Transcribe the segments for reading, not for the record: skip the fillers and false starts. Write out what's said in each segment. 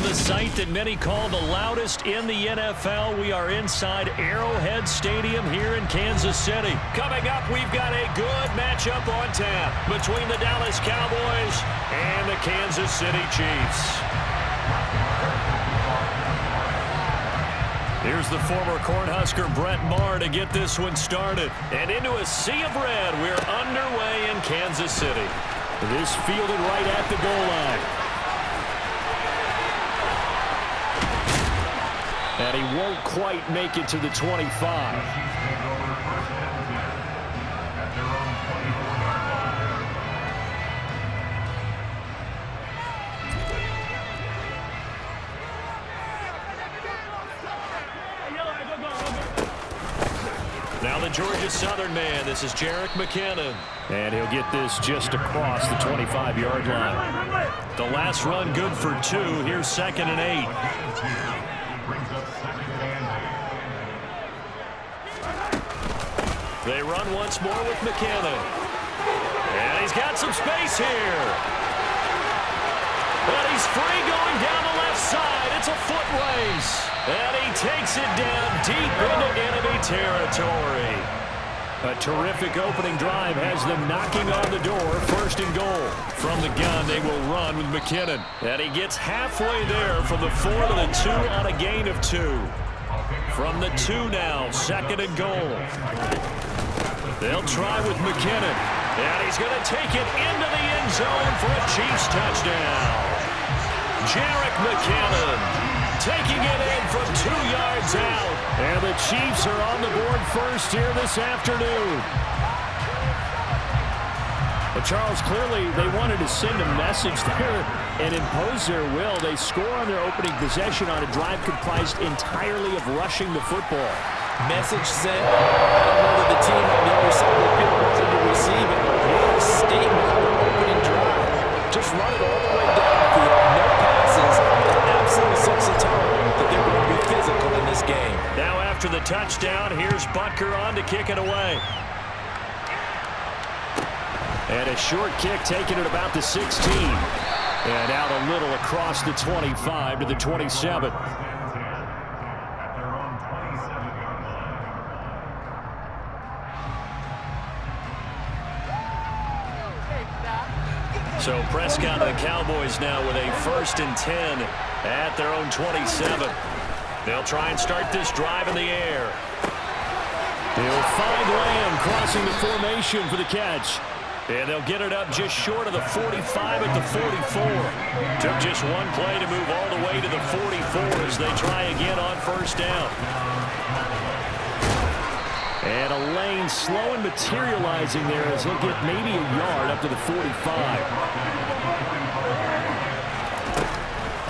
From the site that many call the loudest in the NFL, we are inside Arrowhead Stadium here in Kansas City. Coming up, we've got a good matchup on tap between the Dallas Cowboys and the Kansas City Chiefs. Here's the former Cornhusker Brett Maher to get this one started. And into a sea of red, we're underway in Kansas City. This fielded right at the goal line. And he won't quite make it to the 25. Now the Georgia Southern man. This is Jerick McKinnon. And he'll get this just across the 25-yard line. The last run good for 2. Here's 2nd and 8. They run once more with McKinnon. And he's got some space here. But he's free going down the left side. It's a foot race. And he takes it down deep into enemy territory. A terrific opening drive has them knocking on the door. 1st and goal. From the gun, they will run with McKinnon. And he gets halfway there from the 4 to the 2 on a gain of 2. From the 2 now, 2nd and goal. They'll try with McKinnon. And he's going to take it into the end zone for a Chiefs touchdown. Jerick McKinnon taking it in from 2 yards out. And the Chiefs are on the board first here this afternoon. But Charles, clearly they wanted to send a message there and impose their will. They score on their opening possession on a drive comprised entirely of rushing the football. Message sent. I don't know that the team on the other side of the field wanted to receive it. What a statement on the opening drive. Just run it all the way downfield. No passes. That absolutely sets the tone that they're going to be physical in this game. Now after the touchdown, here's Butker on to kick it away. And a short kick taken at about the 16. And out a little across the 25 to the 27. So Prescott and the Cowboys now with a 1st and 10 at their own 27. They'll try and start this drive in the air. He'll find Lamb crossing the formation for the catch. And they'll get it up just short of the 45 at the 44. Took just one play to move all the way to the 44 as they try again on 1st down. And a lane slow and materializing there as he'll get maybe a yard up to the 45.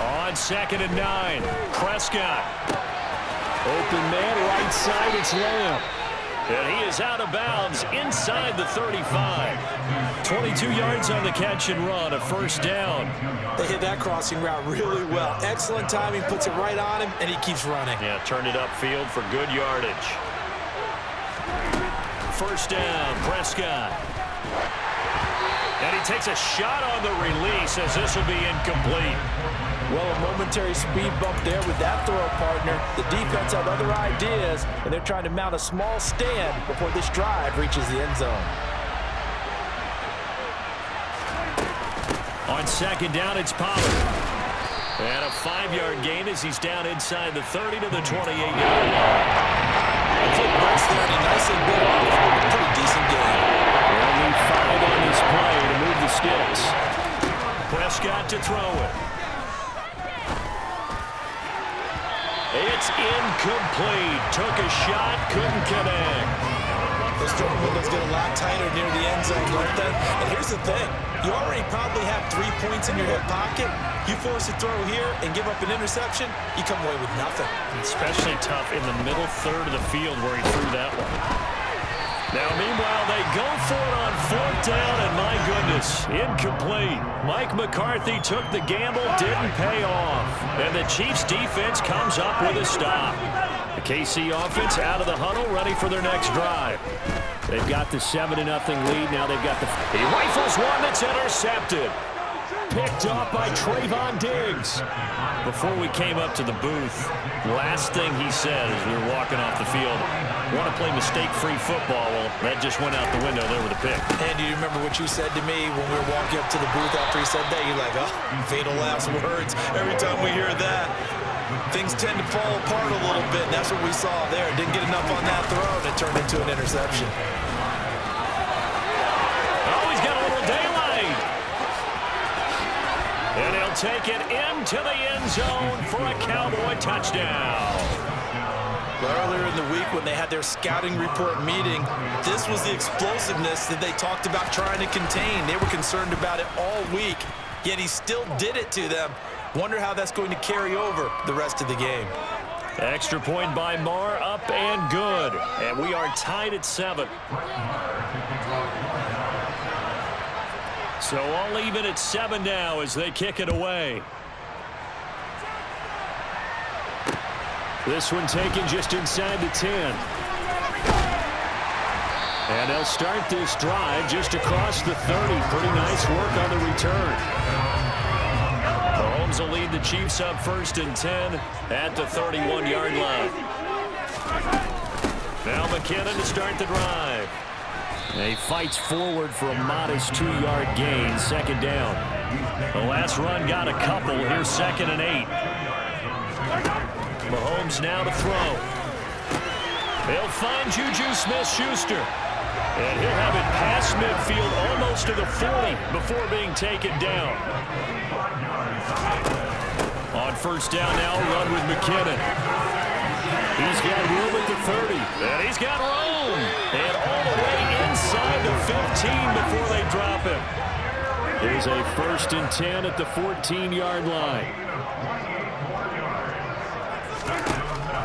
On 2nd and 9, Prescott. Open man, right side, it's Lamb. And he is out of bounds inside the 35. 22 yards on the catch and run, a 1st down. They hit that crossing route really well. Excellent timing, puts it right on him, and he keeps running. Yeah, turned it upfield for good yardage. 1st down, Prescott. And he takes a shot on the release as this will be incomplete. Well, a momentary speed bump there with that throw partner. The defense had other ideas, and they're trying to mount a small stand before this drive reaches the end zone. On 2nd down, it's Pollard. And a 5-yard gain as he's down inside the 30 to the 28-yard line. Quick burst there, and he nicely bit off a pretty decent game. They'll need 5 on this play to move the sticks. Prescott to throw it. It's incomplete. Took a shot, couldn't connect. Those throwing windows get a lot tighter near the end zone, don't they? And here's the thing. You already probably have 3 points in your hip pocket. You force a throw here and give up an interception, you come away with nothing. Especially tough in the middle third of the field where he threw that one. Now, meanwhile, they go for it on 4th down, and my goodness, incomplete. Mike McCarthy took the gamble, didn't pay off. And the Chiefs' defense comes up with a stop. The KC offense out of the huddle, ready for their next drive. They've got the 7-0 lead. Now they've got the... He rifles one that's intercepted. Picked off by Trayvon Diggs. Before we came up to the booth, last thing he said as we were walking off the field, want to play mistake-free football. Well, that just went out the window there with a pick. And do you remember what you said to me when we were walking up to the booth after he said that? You're like, oh, fatal last words. Every time we hear that, things tend to fall apart a little bit, and that's what we saw there. Didn't get enough on that throw, and it turned into an interception. Oh, he's got a little daylight. And he'll take it into the end zone for a Cowboy touchdown. Earlier in the week when they had their scouting report meeting, this was the explosiveness that they talked about trying to contain. They were concerned about it all week, yet he still did it to them. Wonder how that's going to carry over the rest of the game. Extra point by Marr, up and good. And we are tied at 7. So all even at 7 now as they kick it away. This one taken just inside the 10. And they'll start this drive just across the 30. Pretty nice work on the return. Mahomes will lead the Chiefs up 1st and 10 at the 31-yard line. Now McKinnon to start the drive. And he fights forward for a modest 2-yard gain, 2nd down. The last run got a couple. Here's 2nd and 8. Mahomes now to throw. He'll find Juju Smith-Schuster. And he'll have it past midfield almost to the 40 before being taken down. On 1st down now, run with McKinnon. He's got room at the 30. And he's got room. And all the way inside the 15 before they drop him. Here's a 1st and 10 at the 14-yard line.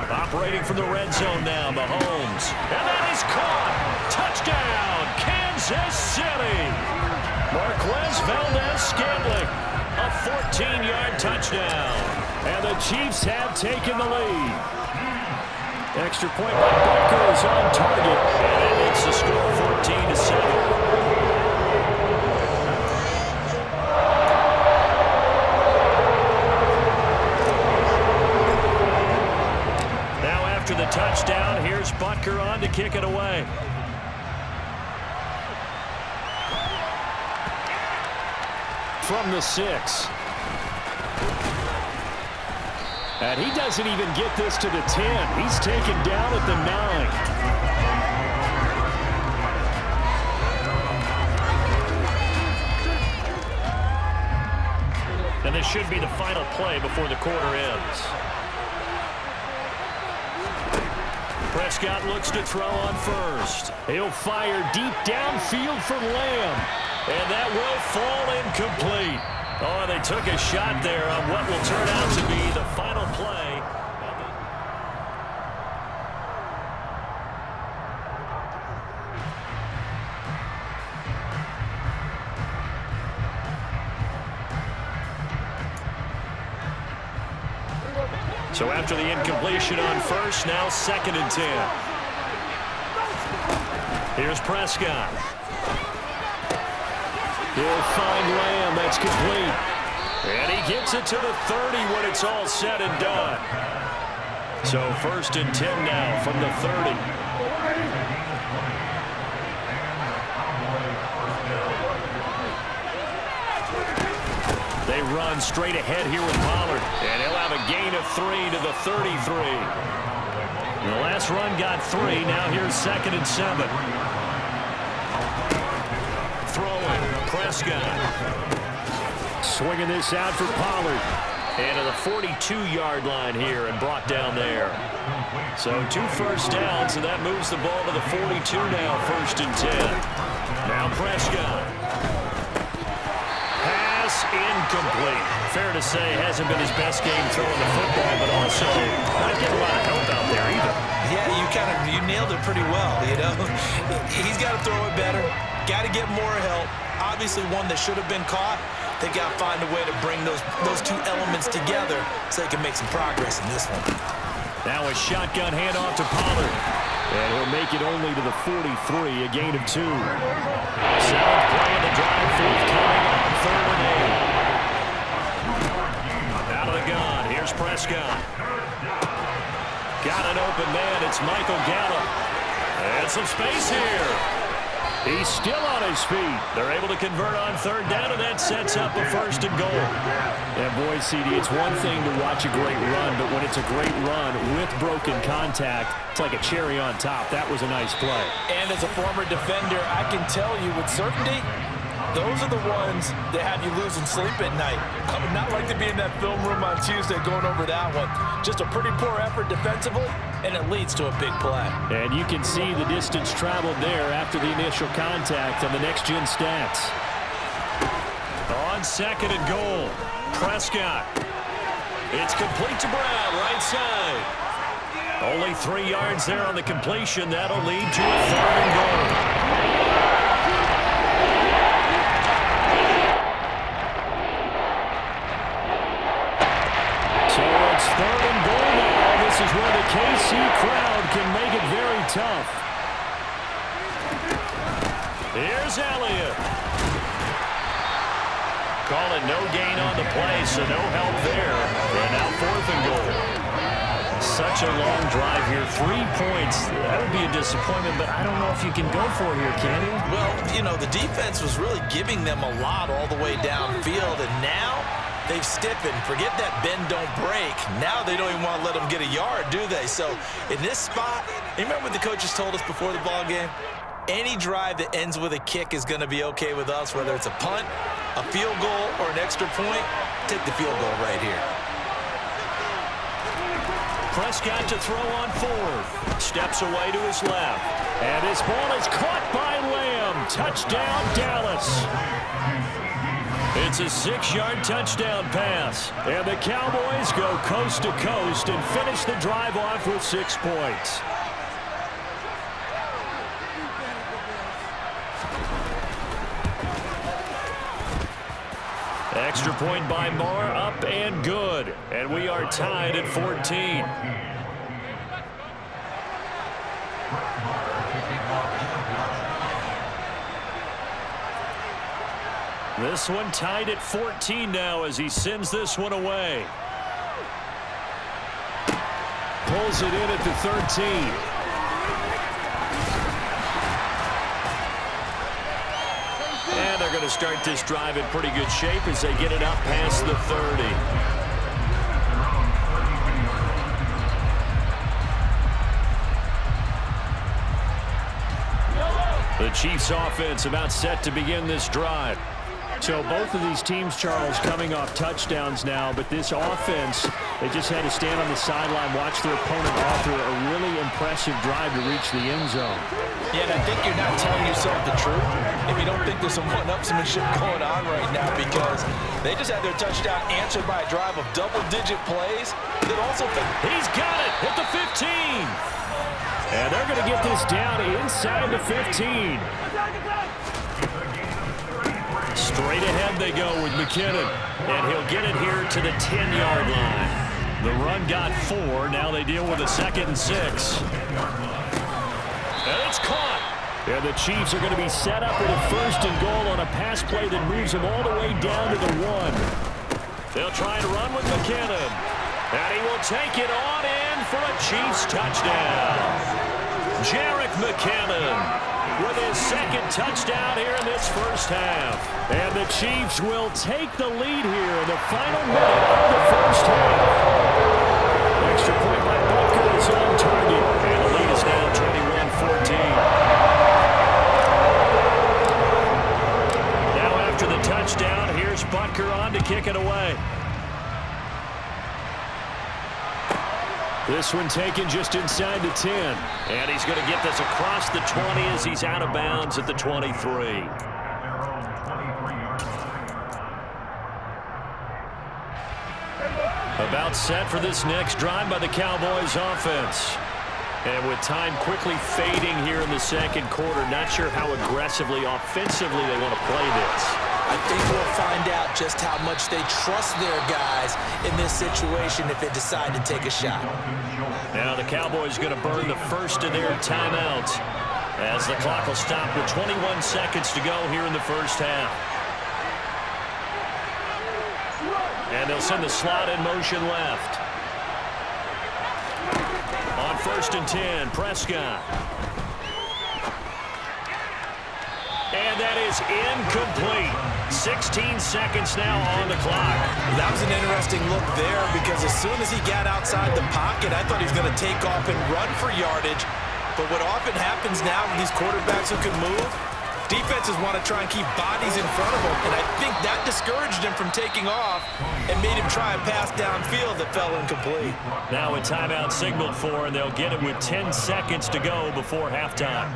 Operating from the red zone now, Mahomes. And that is caught. Touchdown, Kansas City. Marquez Valdez-Scantling. A 14-yard touchdown. And the Chiefs have taken the lead. Extra point by Butker is on target. And it makes the score 14-7. After the touchdown, here's Butker on to kick it away. From the 6. And he doesn't even get this to the 10. He's taken down at the 9. And this should be the final play before the quarter ends. Prescott looks to throw on 1st. He'll fire deep downfield for Lamb. And that will fall incomplete. Oh, they took a shot there on what will turn out to be the final play. So after the incompletion on 1st, now 2nd and 10. Here's Prescott. He'll find Lamb. That's complete. And he gets it to the 30 when it's all said and done. So 1st and 10 now from the 30. They run straight ahead here with Pollard. And he'll have a gain of 3 to the 33. And the last run got 3. Now here's 2nd and 7. Throwing, Prescott. Swinging this out for Pollard. And to the 42-yard line here and brought down there. So 2 first downs, and that moves the ball to the 42 now, 1st and 10. Now Prescott. Pass incomplete. Fair to say, hasn't been his best game throwing the football, but also not getting a lot of help out there either. Yeah, you nailed it pretty well, you know. He's got to throw it better. Got to get more help. Obviously one that should have been caught. They got to find a way to bring those two elements together so they can make some progress in this one. Now a shotgun handoff to Pollard. And he'll make it only to the 43, a gain of 2. 7th play of the drive, 4th coming on 3rd and 8. It's Michael Gallup. And some space here. He's still on his feet. They're able to convert on third down, and that sets up a 1st and goal. And boy, CD, it's one thing to watch a great run, but when it's a great run with broken contact, it's like a cherry on top. That was a nice play. And as a former defender, I can tell you with certainty, those are the ones that have you losing sleep at night. I would not like to be in that film room on Tuesday going over that one. Just a pretty poor effort defensively, and it leads to a big play. And you can see the distance traveled there after the initial contact on the next-gen stats. On 2nd and goal, Prescott. It's complete to Brown, right side. Only 3 yards there on the completion. That'll lead to a 3rd and goal. So it's 3rd and goal now. This is where the KC crowd can make it very tough. Here's Elliott. Call it no gain on the play, so no help there. And now 4th and goal. Such a long drive here. 3 points. That would be a disappointment, but I don't know if you can go for it here, can you? Well, you know, the defense was really giving them a lot all the way downfield, and now they've stiffened. Forget that bend, don't break. Now they don't even want to let them get a yard, do they? So in this spot, you remember what the coaches told us before the ball game? Any drive that ends with a kick is going to be okay with us, whether it's a punt, a field goal, or an extra point. Take the field goal right here. Prescott to throw on 4th. Steps away to his left. And his ball is caught by Lamb. Touchdown, Dallas. It's a 6-yard touchdown pass. And the Cowboys go coast to coast and finish the drive off with 6 points. Extra point by Marr, up and good. And we are tied at 14. This one tied at 14 now as he sends this one away. Pulls it in at the 13. And they're going to start this drive in pretty good shape as they get it up past the 30. The Chiefs offense about set to begin this drive. So both of these teams, Charles, coming off touchdowns now, but this offense, they just had to stand on the sideline, watch their opponent offer a really impressive drive to reach the end zone. Yeah, and I think you're not telling yourself the truth if you don't think there's some one-upsmanship going on right now, because they just had their touchdown answered by a drive of double-digit plays that also he's got it at the 15. And they're going to get this down inside the 15. Straight ahead they go with McKinnon. And he'll get it here to the 10-yard line. The run got 4. Now they deal with a 2nd and 6. And it's caught. And the Chiefs are going to be set up with a 1st and goal on a pass play that moves them all the way down to the 1. They'll try to run with McKinnon. And he will take it on in for a Chiefs touchdown. Jerick McKinnon with his 2nd touchdown here in this first half. And the Chiefs will take the lead here in the final minute of the first half. Extra point by Butker is on target. And the lead is now 21-14. Now after the touchdown, here's Butker on to kick it away. This one taken just inside the 10. And he's going to get this across the 20 as he's out of bounds at the 23. About set for this next drive by the Cowboys offense. And with time quickly fading here in the 2nd quarter, not sure how aggressively, offensively they want to play this. I think we'll find out just how much they trust their guys in this situation if they decide to take a shot. Now the Cowboys going to burn the first of their timeouts as the clock will stop with 21 seconds to go here in the first half. And they'll send the slot in motion left. On on 1st and 10. Prescott. And that is incomplete. 16 seconds now on the clock. That was an interesting look there because as soon as he got outside the pocket, I thought he was going to take off and run for yardage. But what often happens now with these quarterbacks who can move, defenses want to try and keep bodies in front of them, and I think that discouraged him from taking off and made him try a pass downfield that fell incomplete. Now a timeout signaled for, and they'll get it with 10 seconds to go before halftime.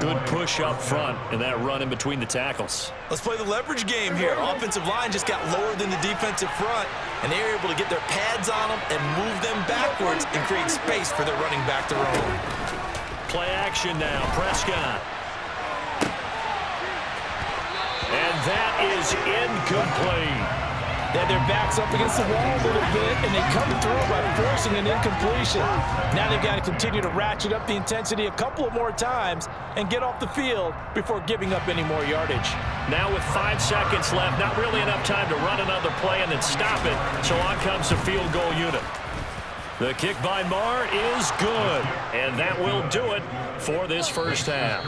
Good push up front, and that run in between the tackles. Let's play the leverage game here. Offensive line just got lower than the defensive front, and they were able to get their pads on them and move them backwards and create space for their running back to roam. Play action now, Prescott. And that is incomplete. They had their backs up against the wall a little bit, and they come through by forcing an incompletion. Now they've got to continue to ratchet up the intensity a couple of more times and get off the field before giving up any more yardage. Now with 5 seconds left, not really enough time to run another play and then stop it, so on comes the field goal unit. The kick by Marr is good, and that will do it for this first half.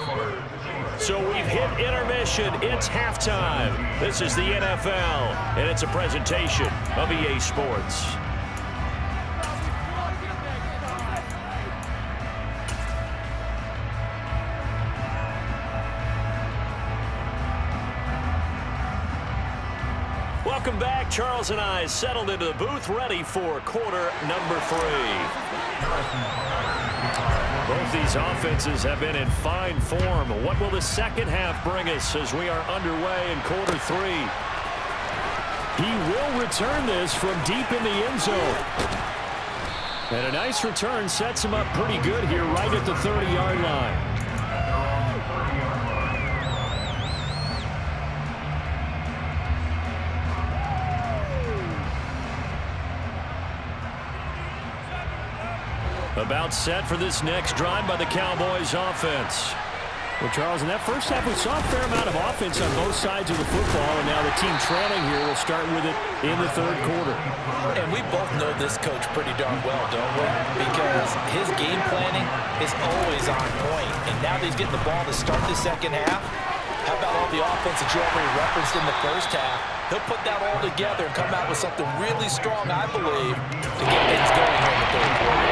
So we've hit intermission. It's halftime. This is the NFL, and it's a presentation of EA Sports. Welcome back. Charles and I settled into the booth, ready for quarter number 3. Both these offenses have been in fine form. What will the second half bring us as we are underway in quarter 3? He will return this from deep in the end zone. And a nice return sets him up pretty good here right at the 30-yard line. About set for this next drive by the Cowboys offense. Well, Charles, in that first half, we saw a fair amount of offense on both sides of the football, and now the team trailing here will start with it in the third quarter. And we both know this coach pretty darn well, don't we? Because his game planning is always on point. And now that he's getting the ball to start the second half, how about all the offense that you already referenced in the first half? He'll put that all together and come out with something really strong, I believe, to get things going here in the third quarter.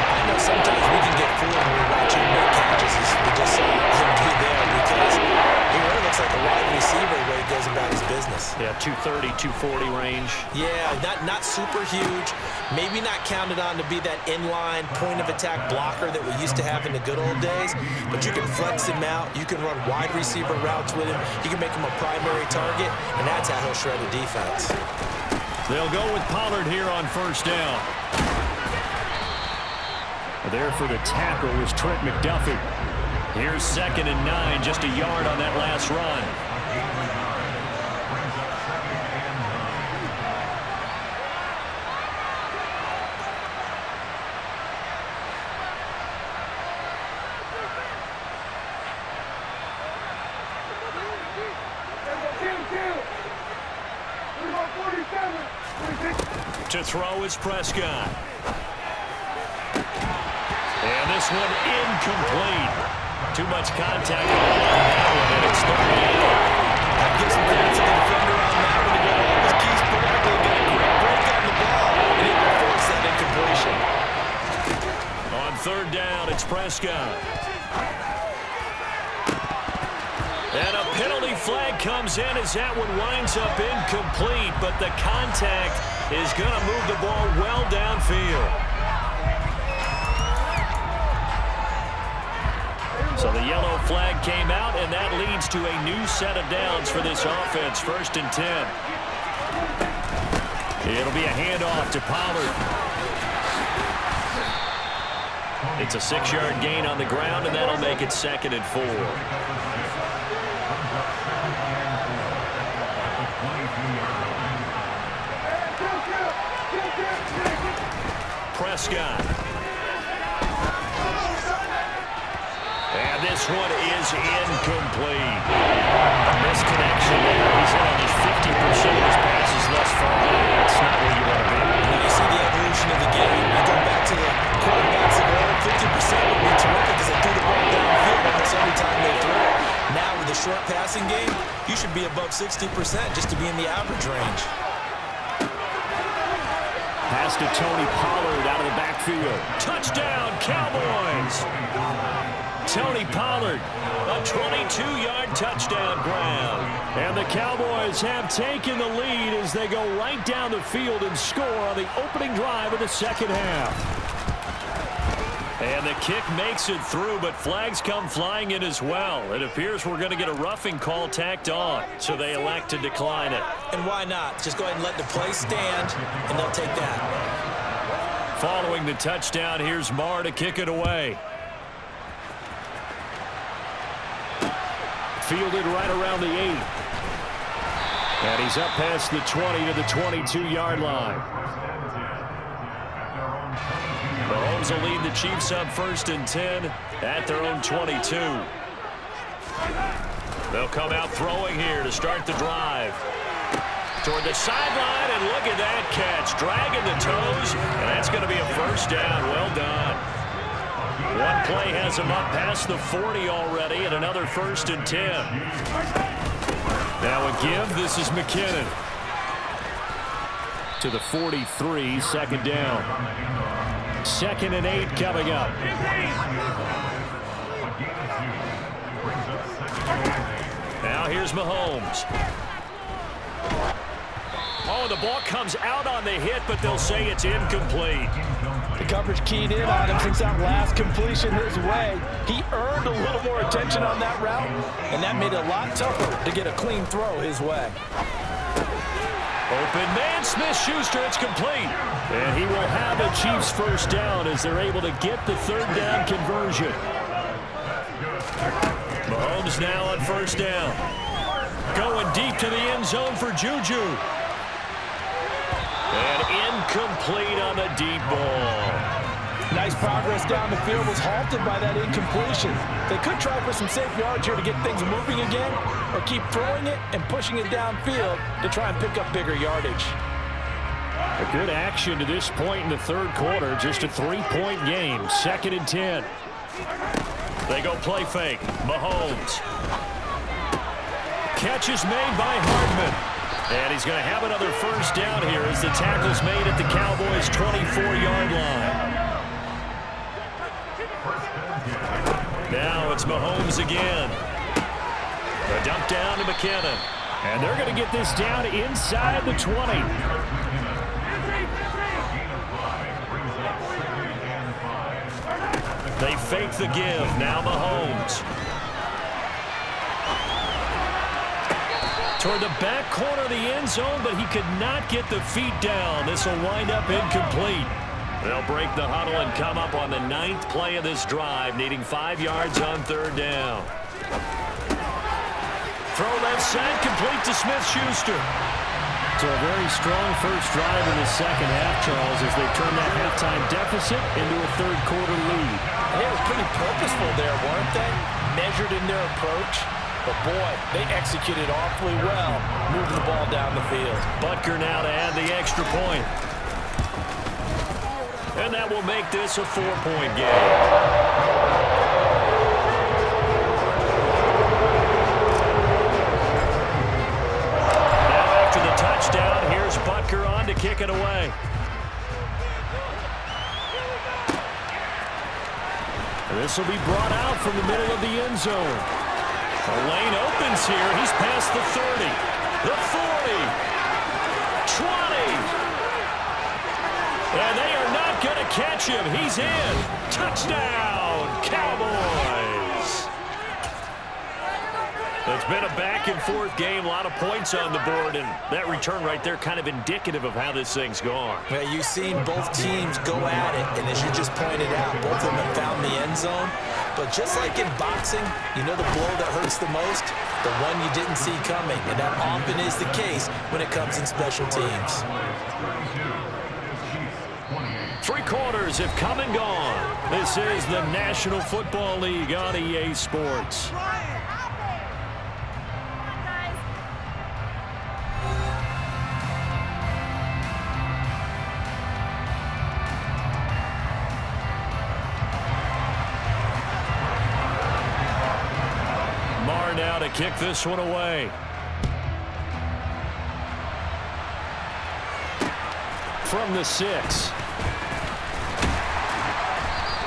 I know sometimes we can get fooled when we watch him make catches, as we just saw him do there, because he really looks like a wide receiver the way he goes about his business. Yeah, 230, 240 range. Yeah, not super huge. Maybe not counted on to be that inline point-of-attack blocker that we used to have in the good old days, but you can flex him out. You can run wide receiver routes with him. You can make him a primary target, and that's how he'll shred a defense. They'll go with Pollard here on first down. There for the tackle was Trent McDuffie. Here's 2nd and 9, just a yard on that last run. To throw is Prescott. And this one incomplete. Too much contact on that one, and it's 38. That gives some credit to the defender on that one. He got all his keys perfectly, got a great break on the ball, and he will force that incompletion. On third down, it's Prescott. And a penalty flag comes in as that one winds up incomplete, but the contact is going to move the ball well downfield. So the yellow flag came out, and that leads to a new set of downs for this offense. 1st and 10. It'll be a handoff to Pollard. It's a 6-yard gain on the ground, and that'll make it 2nd and 4. Prescott. And this one is incomplete. Misconnection there. He's had just 50% of his passes thus far. That's not where you want to be. When you see the evolution of the game, you go back to the quarterbacks that be above 60% just to be in the average range. Pass to Tony Pollard out of the backfield. Touchdown, Cowboys! Tony Pollard, a 22-yard touchdown grab. And the Cowboys have taken the lead as they go right down the field and score on the opening drive of the second half. And the kick makes it through, but flags come flying in as well. It appears we're going to get a roughing call tacked on, so they elect to decline it. And why not? Just go ahead and let the play stand, and they'll take that. Following the touchdown, here's Marr to kick it away. Fielded right around the 8. And he's up past the 20 to the 22-yard line. Mahomes will lead the Chiefs up 1st and 10 at their own 22. They'll come out throwing here to start the drive. Toward the sideline, and look at that catch. Dragging the toes, and that's going to be a first down. Well done. One play has him up past the 40 already, and another 1st and 10. Now a give. This is McKinnon. To the 43, 2nd down. 2nd and 8 coming up. Now here's Mahomes. Oh, the ball comes out on the hit, but they'll say it's incomplete. The coverage keyed in on him since that last completion his way. He earned a little more attention on that route, and that made it a lot tougher to get a clean throw his way. Open man, Smith-Schuster, it's complete. And he will have a Chiefs first down as they're able to get the 3rd down conversion. Mahomes now on 1st down. Going deep to the end zone for Juju. And incomplete on the deep ball. Nice progress down the field, was halted by that incompletion. They could try for some safe yards here to get things moving again, or keep throwing it and pushing it downfield to try and pick up bigger yardage. A good action to this point in the 3rd quarter. Just a 3-point game. 2nd and 10. They go play fake. Mahomes. Catch is made by Hardman. And he's going to have another first down here as the tackle's made at the Cowboys' 24-yard line. Now it's Mahomes again. A dump down to McKinnon. And they're going to get this down inside the 20. They fake the give. Now Mahomes. Toward the back corner of the end zone, but he could not get the feet down. This will wind up incomplete. They'll break the huddle and come up on the 9th play of this drive, needing 5 yards on 3rd down. Throw left side, complete to Smith-Schuster. So a very strong first drive in the second half, Charles, as they turn that halftime deficit into a 3rd quarter lead. They were pretty purposeful there, weren't they? Measured in their approach. But, boy, they executed awfully well, moving the ball down the field. Butker now to add the extra point. And that will make this a 4-point game. Now after the touchdown, here's Butker on to kick it away. This will be brought out from the middle of the end zone. The lane opens here. He's past the 30, the 40, 20. And they are not going to catch him. He's in. Touchdown, Cowboys. It's been a back-and-forth game, a lot of points on the board, and that return right there kind of indicative of how this thing's gone. Well, you've seen both teams go at it, and as you just pointed out, both of them have found the end zone. But just like in boxing, you know the blow that hurts the most? The one you didn't see coming, and that often is the case when it comes in special teams. 3 quarters have come and gone. This is the National Football League on EA Sports. Marr now to kick this one away. from the 6.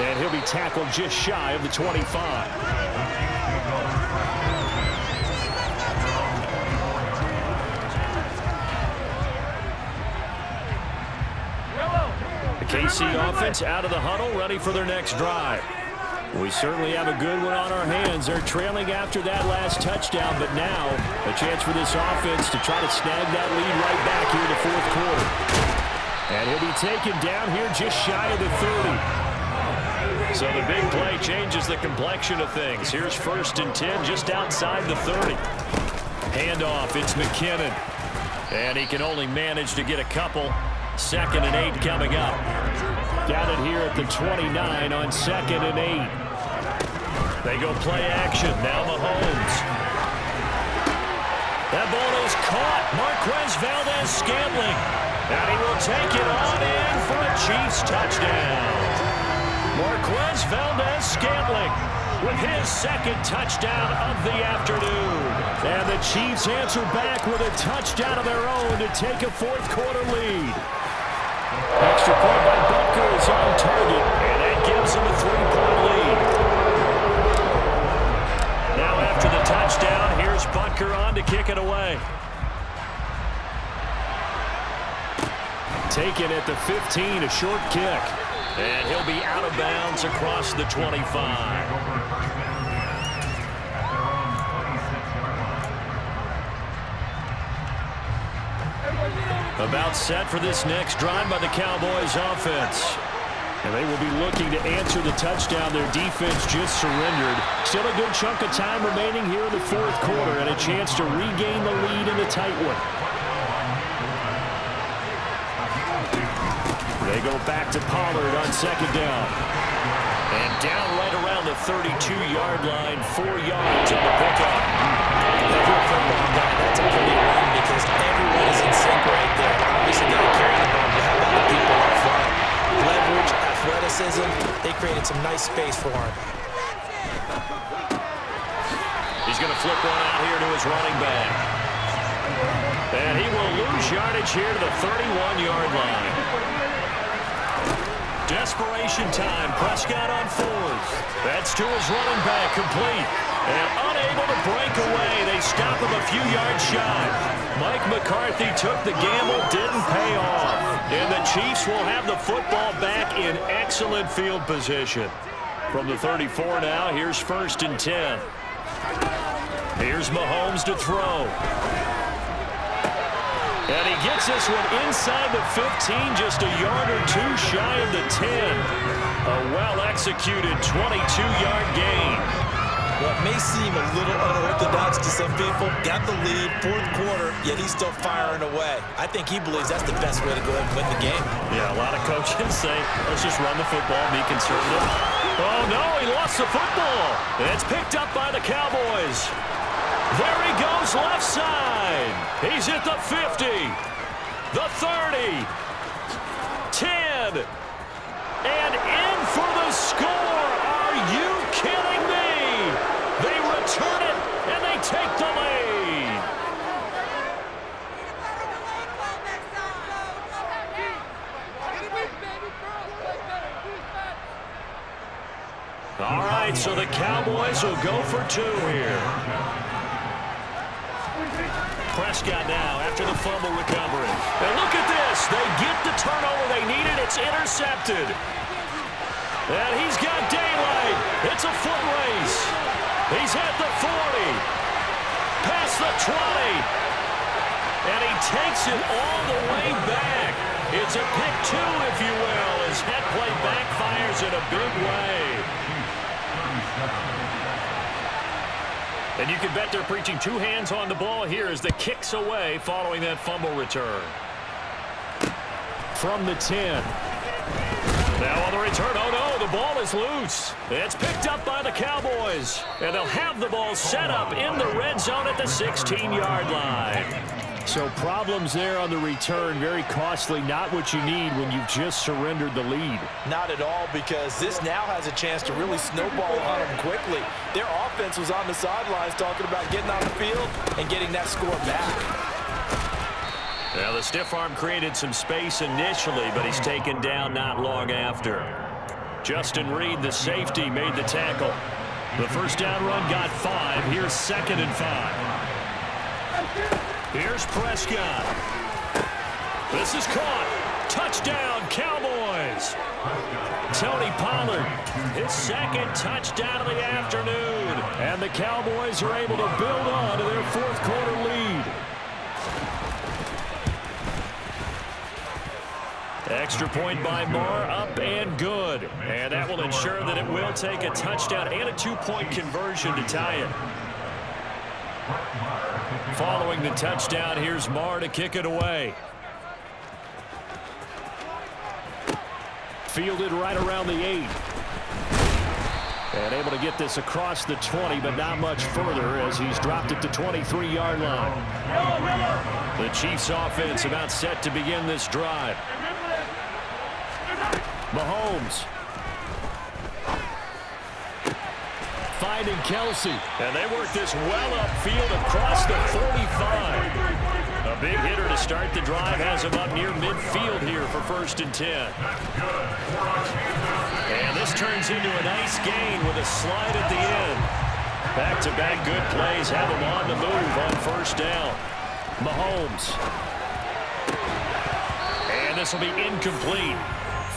And he'll be tackled just shy of the 25. The KC offense out of the huddle, ready for their next drive. We certainly have a good one on our hands. They're trailing after that last touchdown, but now a chance for this offense to try to snag that lead right back here in the fourth quarter. And he'll be taken down here just shy of the 30. So the big play changes the complexion of things. Here's 1st and 10 just outside the 30. Handoff, it's McKinnon. And he can only manage to get a couple. 2nd and 8 coming up. Got it here at the 29 on 2nd and 8. They go play action. Now Mahomes. That ball is caught. Marquez Valdez-Scantling. And he will take it on in for a Chiefs touchdown. Marquez Valdez-Scantling with his 2nd touchdown of the afternoon. And the Chiefs answer back with a touchdown of their own to take a fourth quarter lead. Extra point by Butker is on target, and that gives him a 3-point lead. Now after the touchdown, here's Butker on to kick it away. Taken at the 15, a short kick. And he'll be out of bounds across the 25. About set for this next drive by the Cowboys offense. And they will be looking to answer the touchdown their defense just surrendered. Still a good chunk of time remaining here in the fourth quarter and a chance to regain the lead in a tight one. They go back to Pollard on 2nd down. And down right around the 32-yard line, 4 yards on the pickup. If you're a football guy, that's a pretty run because everyone is in sync right there. Obviously, they carry the ball. You have other people up front. Leverage, athleticism, they created some nice space for him. He's going to flip one out here to his running back. And he will lose yardage here to the 31-yard line. Desperation time. Prescott on 4th. That's to his running back, complete. And unable to break away. They stop him a few yards shy. Mike McCarthy took the gamble, didn't pay off. And the Chiefs will have the football back in excellent field position. From the 34 now, here's 1st and 10. Here's Mahomes to throw. And he gets this one inside the 15, just a yard or 2 shy of the 10. A well-executed 22-yard gain. What may seem a little unorthodox to some people, got the lead, fourth quarter, yet he's still firing away. I think he believes that's the best way to go ahead and win the game. Yeah, a lot of coaches say, let's just run the football, be conservative. Oh, no, he lost the football. It's picked up by the Cowboys. There he goes left side. He's at the 50, the 30, 10, and in for the score. Are you kidding me? They return it, and they take the lead. All right, so the Cowboys will go for 2 here. Prescott now after the fumble recovery. And look at this. They get the turnover they needed. It's intercepted. And he's got daylight. It's a foot race. He's at the 40. Past the 20. And he takes it all the way back. It's a pick 2, if you will, as head play backfires in a big way. And you can bet they're preaching 2 hands on the ball here as the kick's away following that fumble return. From the 10. Now on the return, oh no, the ball is loose. It's picked up by the Cowboys. And they'll have the ball set up in the red zone at the 16-yard line. So problems there on the return, very costly, not what you need when you've just surrendered the lead. Not at all, because this now has a chance to really snowball on them quickly. Their offense was on the sidelines talking about getting on the field and getting that score back. Now, the stiff arm created some space initially, but he's taken down not long after. Justin Reed, the safety, made the tackle. The first down run got 5. Here's 2nd and 5. Here's Prescott. This is caught. Touchdown, Cowboys. Tony Pollard, his 2nd touchdown of the afternoon. And the Cowboys are able to build on to their 4th quarter lead. Extra point by Marr, up and good. And that will ensure that it will take a touchdown and a 2-point conversion to tie it. Following the touchdown, here's Marr to kick it away. Fielded right around the 8. And able to get this across the 20, but not much further as he's dropped it to 23-yard line. The Chiefs offense about set to begin this drive. Mahomes. Finding Kelsey. And they work this well upfield across the 45. A big hitter to start the drive has him up near midfield here for 1st and 10. And this turns into a nice gain with a slide at the end. Back-to-back good plays have him on the move on 1st down. Mahomes. And this will be incomplete.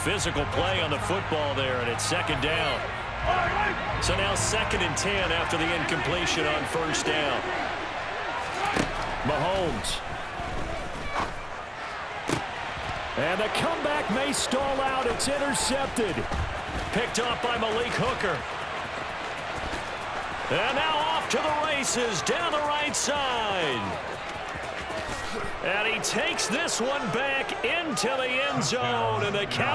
Physical play on the football there, and it's 2nd down. So now 2nd and 10 after the incompletion on 1st down. Mahomes. And the comeback may stall out. It's intercepted. Picked off by Malik Hooker. And now off to the races down the right side. And he takes this one back into the end zone, and the Cowboys